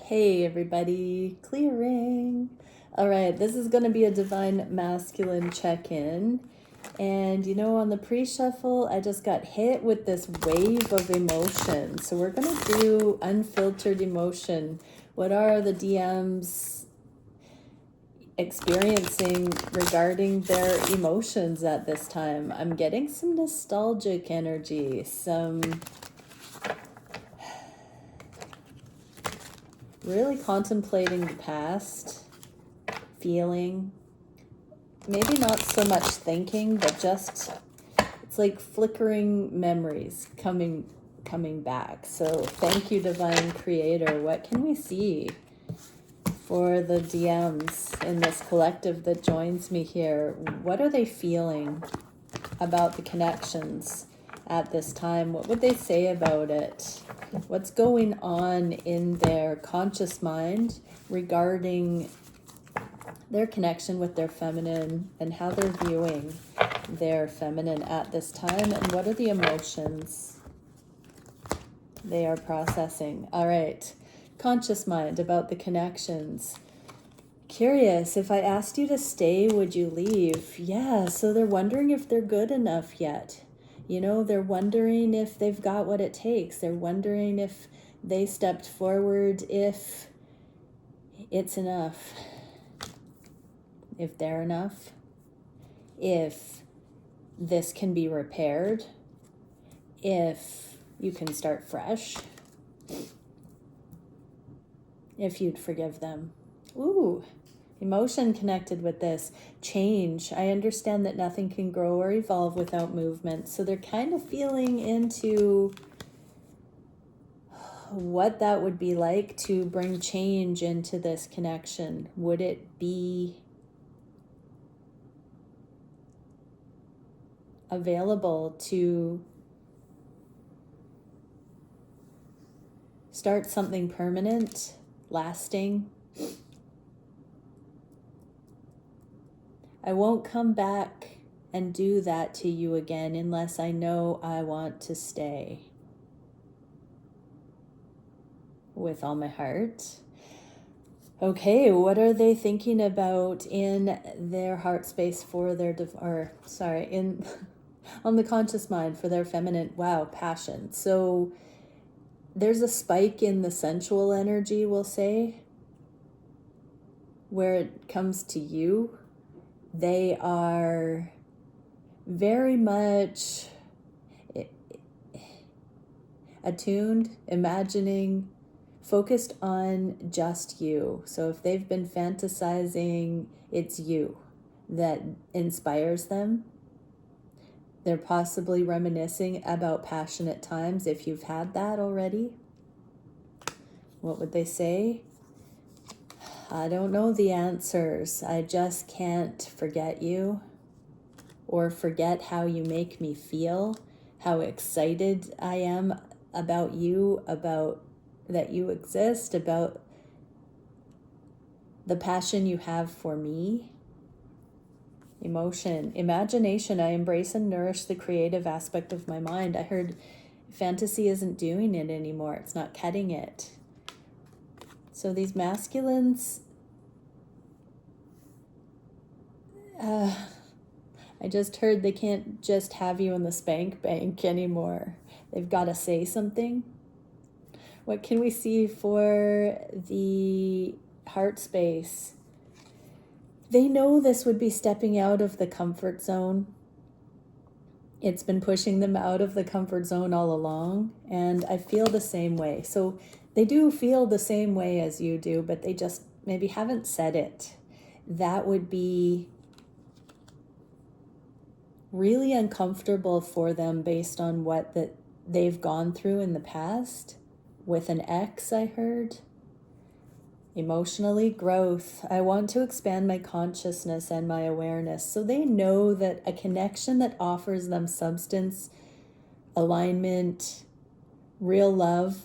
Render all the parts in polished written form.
Hey everybody, clearing. All right, this is going to be a divine masculine check-in. And on the pre-shuffle, I just got hit with this wave of emotion. So we're going to do unfiltered emotion. What are the DMs experiencing regarding their emotions at this time? I'm getting some nostalgic energy, some really contemplating the past, feeling, maybe not so much thinking, but just it's like flickering memories coming back. So thank you, divine creator. What can we see for the DMs in this collective that joins me here? What are they feeling about the connections at this time? What would they say about it? What's going on in their conscious mind regarding their connection with their feminine and how they're viewing their feminine at this time, and what are the emotions they are processing? All right, conscious mind about the connections. Curious, if I asked you to stay, would you leave? Yeah, so they're wondering if they're good enough yet. They're wondering if they've got what it takes. They're wondering if they stepped forward, if it's enough, if they're enough, if this can be repaired, if you can start fresh, if you'd forgive them. Ooh, emotion connected with this. Change. I understand that nothing can grow or evolve without movement. So they're kind of feeling into what that would be like to bring change into this connection. Would it be available to start something permanent, lasting? I won't come back and do that to you again unless I know I want to stay with all my heart. Okay, what are they thinking about in their heart space for their on the conscious mind for their feminine? Wow, passion. So there's a spike in the sensual energy, we'll say, where it comes to you. They are very much attuned, imagining, focused on just you. So if they've been fantasizing, it's you that inspires them. They're possibly reminiscing about passionate times if you've had that already. What would they say? I don't know the answers. I just can't forget you, or forget how you make me feel, how excited I am about you, about that you exist, about the passion you have for me. Emotion, imagination. I embrace and nourish the creative aspect of my mind. I heard fantasy isn't doing it anymore. It's not cutting it. So these masculines, I just heard they can't just have you in the spank bank anymore. They've got to say something. What can we see for the heart space? They know this would be stepping out of the comfort zone. It's been pushing them out of the comfort zone all along, and I feel the same way. So they do feel the same way as you do, but they just maybe haven't said it. That would be really uncomfortable for them based on what that they've gone through in the past. With an X, I heard. Emotionally, growth. I want to expand my consciousness and my awareness. So they know that a connection that offers them substance, alignment, real love,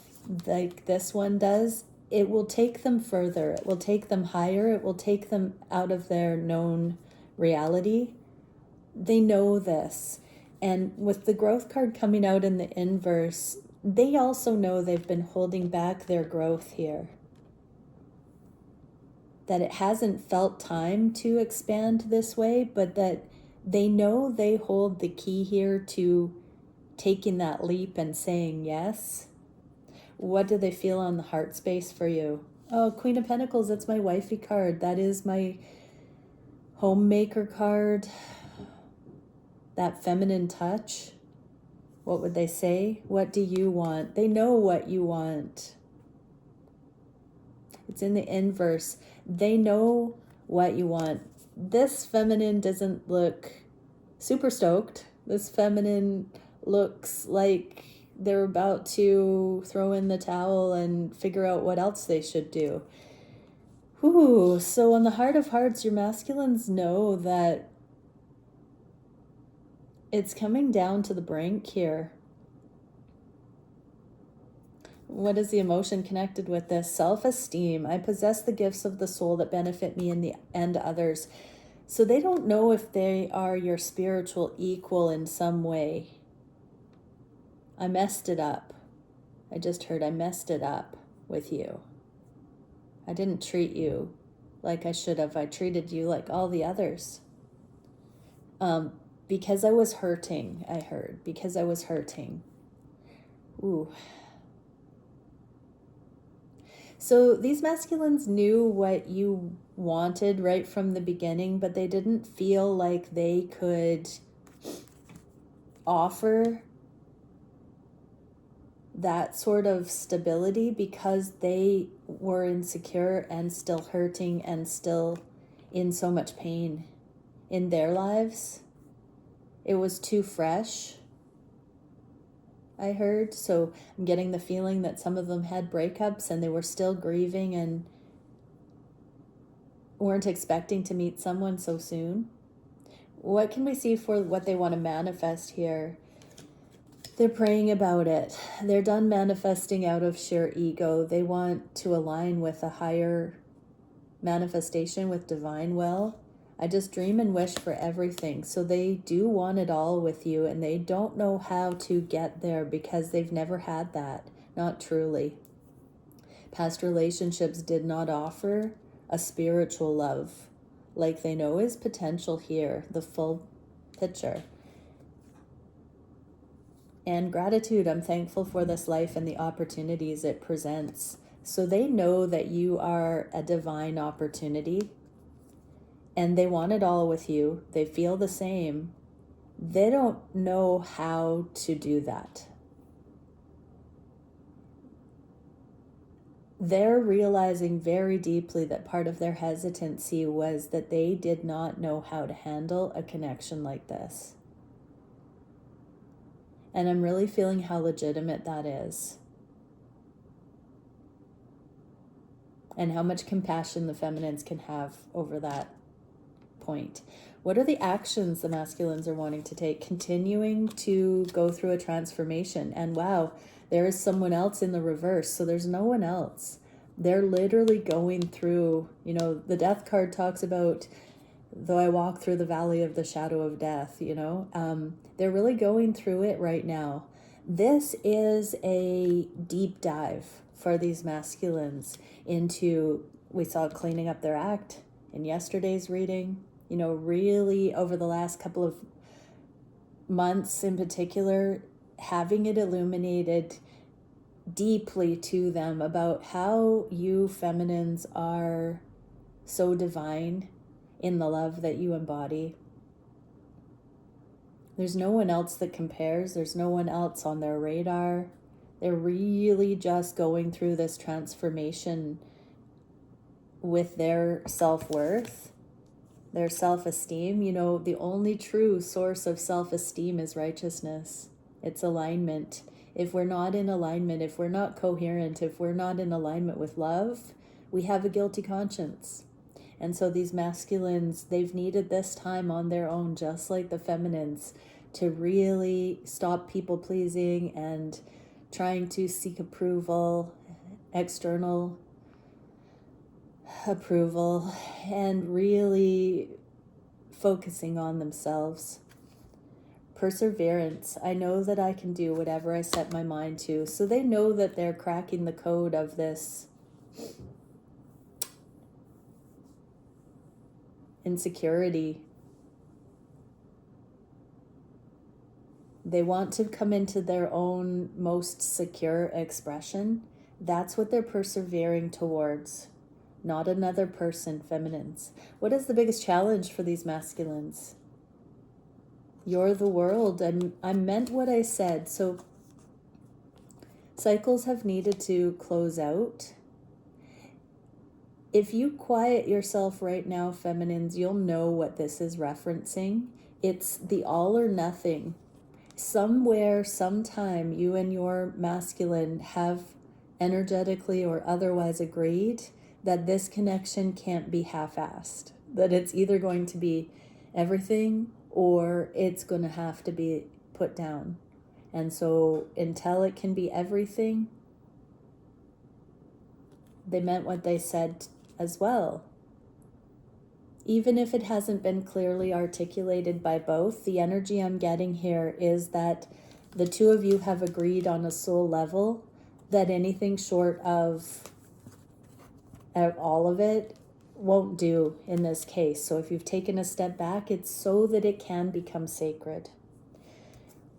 like this one does, it will take them further. It will take them higher. It will take them out of their known reality. They know this. And with the growth card coming out in the inverse, they also know they've been holding back their growth here. that it hasn't felt time to expand this way, but that they know they hold the key here to taking that leap and saying yes. What do they feel on the heart space for you? Oh, Queen of Pentacles, that's my wifey card. That is my homemaker card. That feminine touch. What would they say? What do you want? They know what you want. It's in the inverse. They know what you want. This feminine doesn't look super stoked. This feminine looks like they're about to throw in the towel and figure out what else they should do. Ooh, so on the heart of hearts, your masculines know that it's coming down to the brink here. What is the emotion connected with this? Self-esteem. I possess the gifts of the soul that benefit me and others. So they don't know if they are your spiritual equal in some way. I messed it up. I just heard I messed it up with you. I didn't treat you like I should have. I treated you like all the others. Because I was hurting, I heard. Because I was hurting. Ooh. So these masculines knew what you wanted right from the beginning, but they didn't feel like they could offer that sort of stability because they were insecure and still hurting and still in so much pain in their lives. It was too fresh, I heard. So I'm getting the feeling that some of them had breakups and they were still grieving and weren't expecting to meet someone so soon. What can we see for what they want to manifest here? They're praying about it. They're done manifesting out of sheer ego. They want to align with a higher manifestation, with divine will. I just dream and wish for everything. So they do want it all with you, and they don't know how to get there because they've never had that. Not truly. Past relationships did not offer a spiritual love like they know is potential here, the full picture. And gratitude, I'm thankful for this life and the opportunities it presents. So they know that you are a divine opportunity and they want it all with you. They feel the same. They don't know how to do that. They're realizing very deeply that part of their hesitancy was that they did not know how to handle a connection like this. And I'm really feeling how legitimate that is. And how much compassion the feminines can have over that point. What are the actions the masculines are wanting to take? Continuing to go through a transformation. And wow, there is someone else in the reverse. So there's no one else. They're literally going through, the death card talks about, though I walk through the valley of the shadow of death, they're really going through it right now. This is a deep dive for these masculines into, we saw cleaning up their act in yesterday's reading, really over the last couple of months in particular, having it illuminated deeply to them about how you feminines are so divine in the love that you embody. There's no one else that compares. There's no one else on their radar. They're really just going through this transformation with their self-worth, their self-esteem. The only true source of self-esteem is righteousness. It's alignment. If we're not in alignment, if we're not coherent, if we're not in alignment with love, we have a guilty conscience. And so these masculines, they've needed this time on their own, just like the feminines, to really stop people pleasing and trying to seek approval, external approval, and really focusing on themselves. Perseverance. I know that I can do whatever I set my mind to. So they know that they're cracking the code of this insecurity. They want to come into their own most secure expression. That's what they're persevering towards, not another person, feminines. What is the biggest challenge for these masculines? You're the world. I meant what I said. So cycles have needed to close out. If you quiet yourself right now, feminines, you'll know what this is referencing. It's the all or nothing. Somewhere, sometime, you and your masculine have energetically or otherwise agreed that this connection can't be half-assed, that it's either going to be everything or it's going to have to be put down. And so until it can be everything, they meant what they said as well. Even if it hasn't been clearly articulated by both, the energy I'm getting here is that the two of you have agreed on a soul level that anything short of all of it won't do in this case. So if you've taken a step back, it's so that it can become sacred.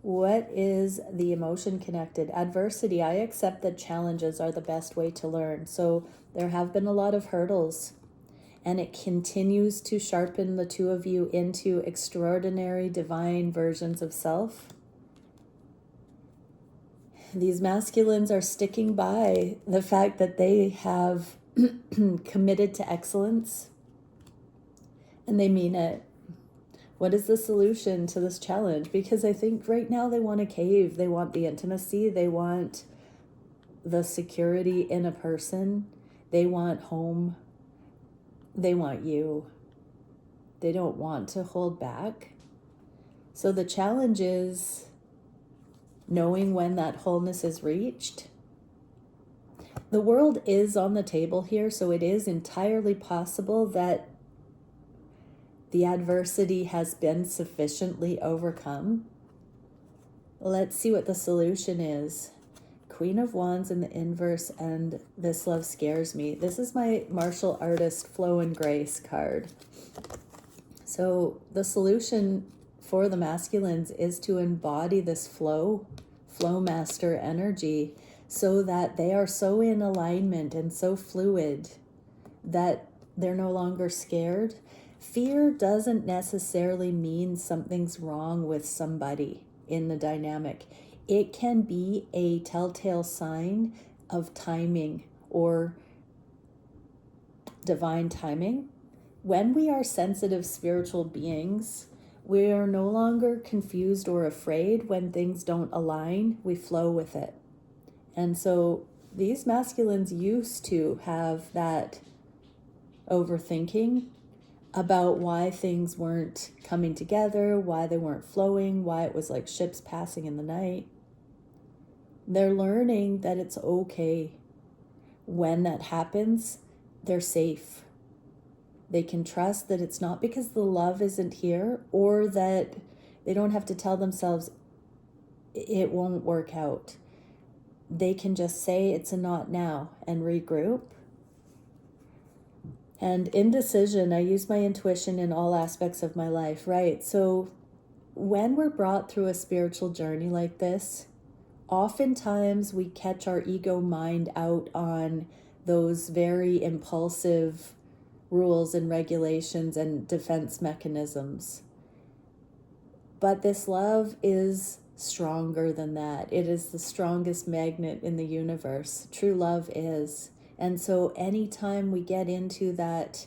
What is the emotion connected? Adversity. I accept that challenges are the best way to learn. So there have been a lot of hurdles, and it continues to sharpen the two of you into extraordinary divine versions of self. These masculines are sticking by the fact that they have committed to excellence, and they mean it. What is the solution to this challenge? Because I think right now they want a cave. They want the intimacy. They want the security in a person. They want home. They want you. They don't want to hold back. So the challenge is knowing when that wholeness is reached. The world is on the table here, so it is entirely possible that the adversity has been sufficiently overcome. Let's see what the solution is. Queen of Wands in the inverse, and this love scares me. This is my martial artist flow and grace card. So the solution for the masculines is to embody this flow master energy, so that they are so in alignment and so fluid that they're no longer scared. Fear doesn't necessarily mean something's wrong with somebody in the dynamic. It can be a telltale sign of timing or divine timing. When we are sensitive spiritual beings, we are no longer confused or afraid when things don't align. We flow with it. And so these masculines used to have that overthinking about why things weren't coming together, why they weren't flowing, why it was like ships passing in the night. They're learning that it's okay. When that happens, they're safe. They can trust that it's not because the love isn't here, or that they don't have to tell themselves it won't work out. They can just say it's a not now and regroup. And indecision, I use my intuition in all aspects of my life, right? So when we're brought through a spiritual journey like this, oftentimes we catch our ego mind out on those very impulsive rules and regulations and defense mechanisms. But this love is stronger than that. It is the strongest magnet in the universe. True love is. And so anytime we get into that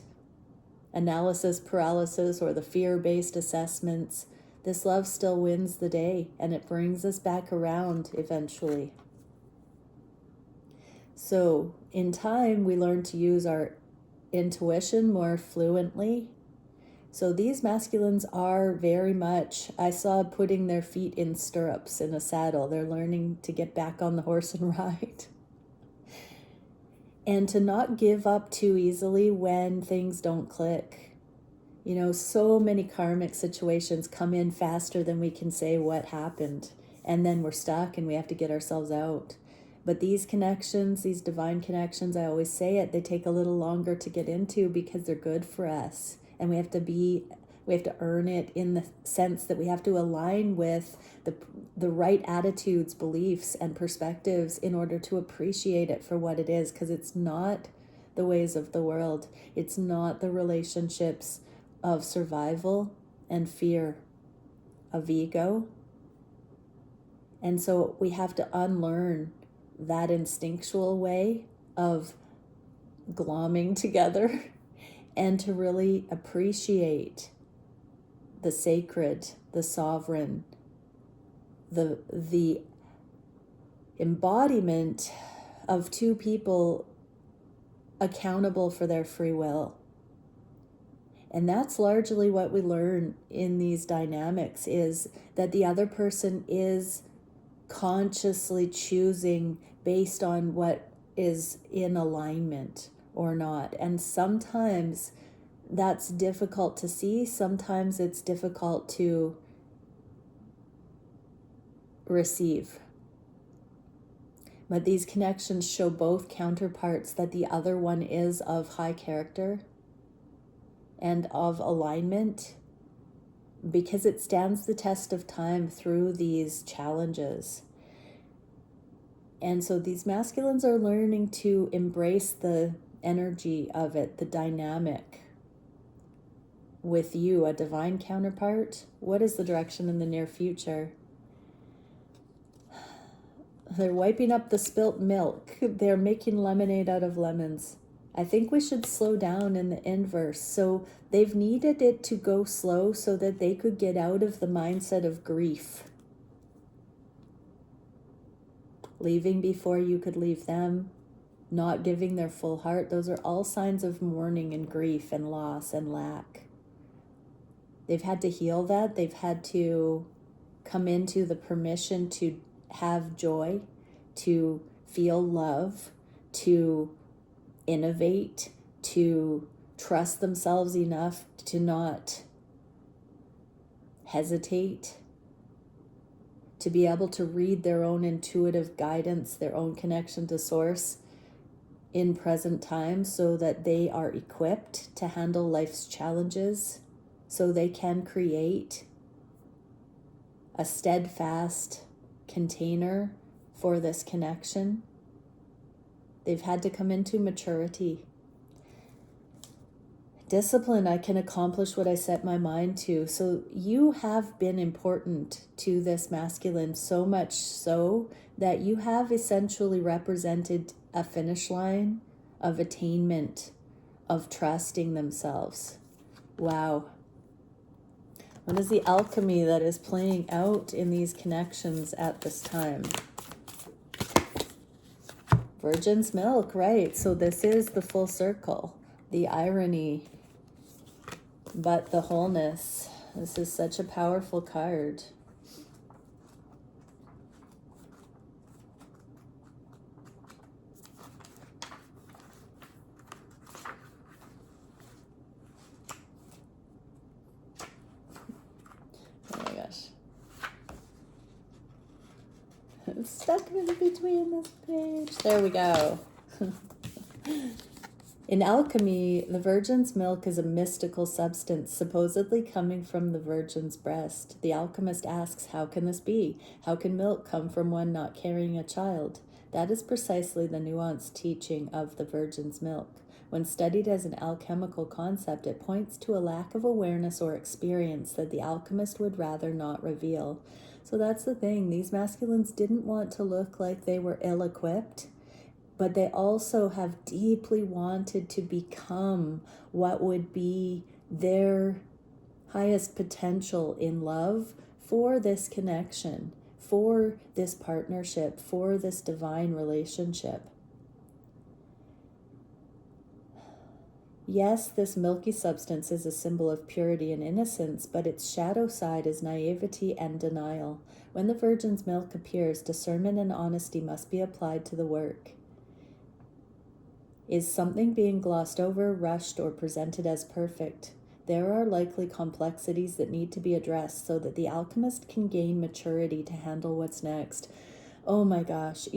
analysis paralysis or the fear-based assessments, this love still wins the day, and it brings us back around eventually. So in time, we learn to use our intuition more fluently. So these masculines are very much, I saw putting their feet in stirrups in a saddle. They're learning to get back on the horse and ride. And to not give up too easily when things don't click. You know, so many karmic situations come in faster than we can say what happened. And then we're stuck and we have to get ourselves out. But these connections, these divine connections, I always say it, they take a little longer to get into because they're good for us. and we have to earn it in the sense that we have to align with the right attitudes, beliefs, and perspectives in order to appreciate it for what it is, because it's not the ways of the world. It's not the relationships of survival and fear, of ego. And so we have to unlearn that instinctual way of glomming together and to really appreciate the sacred, the sovereign, the embodiment of two people accountable for their free will. And that's largely what we learn in these dynamics, is that the other person is consciously choosing based on what is in alignment or not. And sometimes that's difficult to see. Sometimes it's difficult to receive. But these connections show both counterparts that the other one is of high character and of alignment, because it stands the test of time through these challenges. And so these masculines are learning to embrace the energy of it, the dynamic. With you, a divine counterpart, what is the direction in the near future? They're wiping up the spilt milk. They're making lemonade out of lemons. I think we should slow down in the inverse. So they've needed it to go slow so that they could get out of the mindset of grief. Leaving before you could leave them, not giving their full heart. Those are all signs of mourning and grief and loss and lack. They've had to heal that. They've had to come into the permission to have joy, to feel love, to innovate, to trust themselves enough to not hesitate, to be able to read their own intuitive guidance, their own connection to source in present time, so that they are equipped to handle life's challenges, so they can create a steadfast container for this connection. They've had to come into maturity. Discipline, I can accomplish what I set my mind to. So you have been important to this masculine, so much so that you have essentially represented a finish line of attainment, of trusting themselves. Wow. What is the alchemy that is playing out in these connections at this time? Virgin's milk, right. So this is the full circle, the irony, but the wholeness. This is such a powerful card. Oh my gosh. It's stuck in between this page. There we go. In alchemy, the virgin's milk is a mystical substance supposedly coming from the virgin's breast. The alchemist asks, how can this be? How can milk come from one not carrying a child? That is precisely the nuanced teaching of the virgin's milk. When studied as an alchemical concept, it points to a lack of awareness or experience that the alchemist would rather not reveal. So that's the thing. These masculines didn't want to look like they were ill-equipped, but they also have deeply wanted to become what would be their highest potential in love for this connection, for this partnership, for this divine relationship. Yes, this milky substance is a symbol of purity and innocence, but its shadow side is naivety and denial. When the virgin's milk appears, discernment and honesty must be applied to the work. Is something being glossed over, rushed, or presented as perfect? There are likely complexities that need to be addressed so that the alchemist can gain maturity to handle what's next. Oh my gosh.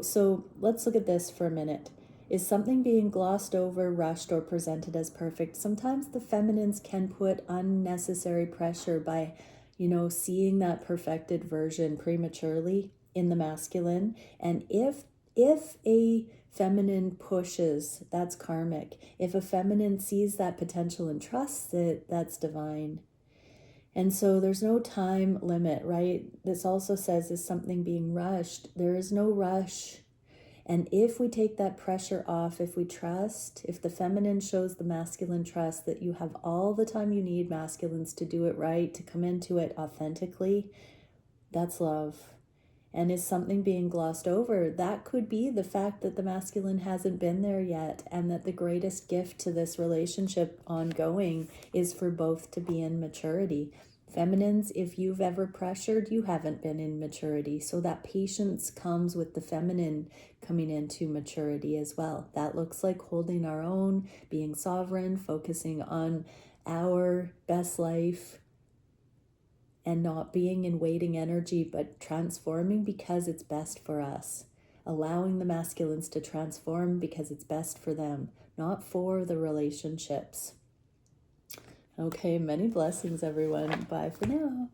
So let's look at this for a minute. Is something being glossed over, rushed, or presented as perfect? Sometimes the feminines can put unnecessary pressure by, seeing that perfected version prematurely in the masculine. And if a feminine pushes, that's karmic. If a feminine sees that potential and trusts it, that's divine. And so there's no time limit, right? This also says, is something being rushed? There is no rush. And if we take that pressure off, if we trust, if the feminine shows the masculine trust that you have all the time you need, masculines, to do it right, to come into it authentically, that's love. And is something being glossed over? That could be the fact that the masculine hasn't been there yet, and that the greatest gift to this relationship ongoing is for both to be in maturity. Feminines, if you've ever pressured, you haven't been in maturity. So that patience comes with the feminine coming into maturity as well. That looks like holding our own, being sovereign, focusing on our best life, and not being in waiting energy, but transforming because it's best for us. Allowing the masculines to transform because it's best for them, not for the relationships. Okay, many blessings, everyone. Bye for now.